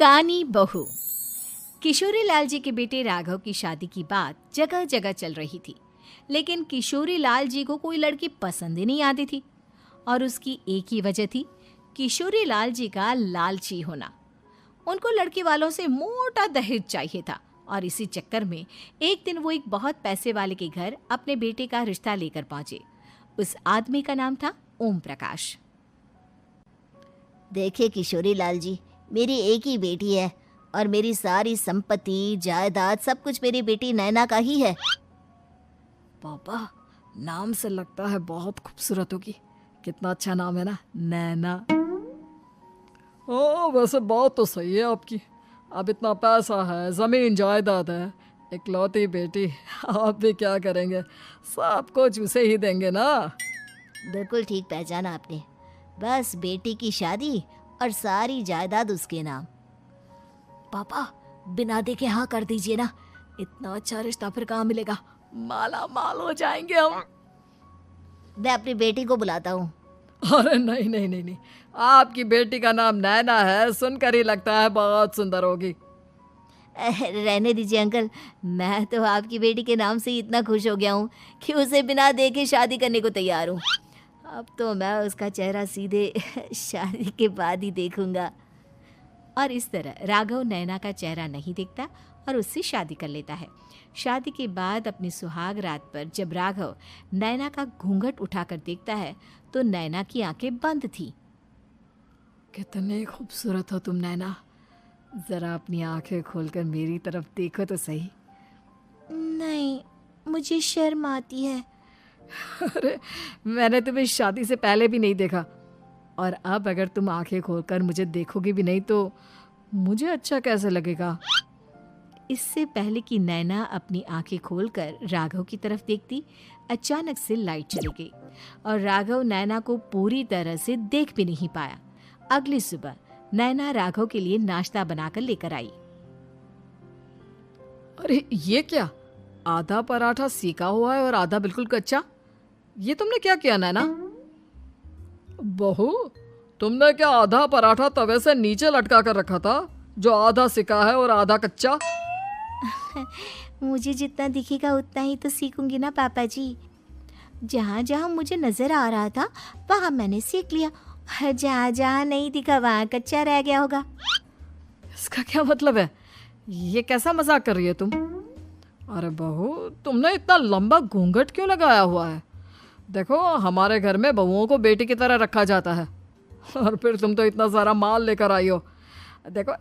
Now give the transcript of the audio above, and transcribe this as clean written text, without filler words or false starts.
कानी बहू। किशोरी लाल जी के बेटे राघव की शादी की बात जगह जगह चल रही थी, लेकिन किशोरी लाल जी को कोई लड़की पसंद ही नहीं आती थी। और उसकी एक ही वजह थी, किशोरी लाल जी का लालची होना। उनको लड़की वालों से मोटा दहेज चाहिए था और इसी चक्कर में एक दिन वो एक बहुत पैसे वाले के घर अपने बेटे का रिश्ता लेकर पहुंचे। उस आदमी का नाम था ओम प्रकाश। देखिए किशोरी लाल जी, मेरी एक ही बेटी है और मेरी सारी संपत्ति जायदाद सब कुछ मेरी बेटी नैना का ही है। पापा, नाम से लगता है बहुत खूबसूरत होगी। कितना अच्छा नाम है ना, नैना। ओ, वैसे बात तो सही है आपकी। अब इतना पैसा है, जमीन जायदाद है, इकलौती बेटी, आप भी क्या करेंगे? सब कुछ उसे ही देंगे ना। बिल्कुल ठीक पहचाना आपने। बस बेटी की शादी और सारी जायदाद उसके नाम। पापा, बिना देखे हाँ कर दीजिए ना। इतना अच्छा रिश्ता फिर कहाँ मिलेगा? माला माल हो जाएंगे हम। मैं अपनी बेटी को बुलाता हूँ। अरे नहीं नहीं नहीं नहीं, आपकी बेटी का नाम नैना है, सुनकर ही लगता है बहुत सुंदर होगी। रहने दीजिए अंकल, मैं तो आपकी बेटी के नाम से ही इतना खुश हो गया हूँ कि उसे बिना देखे शादी करने को तैयार हूँ। अब तो मैं उसका चेहरा सीधे शादी के बाद ही देखूंगा। और इस तरह राघव नैना का चेहरा नहीं देखता और उससे शादी कर लेता है। शादी के बाद अपनी सुहाग रात पर जब राघव नैना का घूंघट उठाकर देखता है तो नैना की आंखें बंद थी। कितनी खूबसूरत हो तुम नैना, जरा अपनी आंखें खोलकर मेरी तरफ देखो तो सही। नहीं, मुझे शर्म आती है। अरे, मैंने तुम्हें शादी से पहले भी नहीं देखा, और अब अगर तुम आंखें खोलकर मुझे देखोगी भी नहीं तो मुझे अच्छा कैसे लगेगा? इससे पहले कि नैना अपनी आंखें खोलकर राघव की तरफ देखती, अचानक से लाइट चली गई और राघव नैना को पूरी तरह से देख भी नहीं पाया। अगली सुबह नैना राघव के लिए नाश्ता बनाकर लेकर आई। अरे ये क्या, आधा पराठा सेका हुआ है और आधा बिल्कुल कच्चा। ये तुमने क्या किया नैना? बहू, तुमने क्या आधा पराठा तवे से नीचे लटका कर रखा था, जो आधा सिका है और आधा कच्चा? मुझे जितना दिखेगा उतना ही तो सीखूंगी ना पापा जी। जहाँ जहाँ मुझे नजर आ रहा था वहाँ मैंने सीख लिया, जहाँ जहाँ नहीं दिखा वहाँ कच्चा रह गया होगा। इसका क्या मतलब है? ये कैसा मजाक कर रही है तुम? अरे बहू, तुमने इतना लंबा घूंघट क्यों लगाया हुआ है? देखो, हमारे घर में बहुओं को बेटी की तरह रखा जाता है, और फिर तुम तो इतना सारा माल लेकर आई हो। देखो,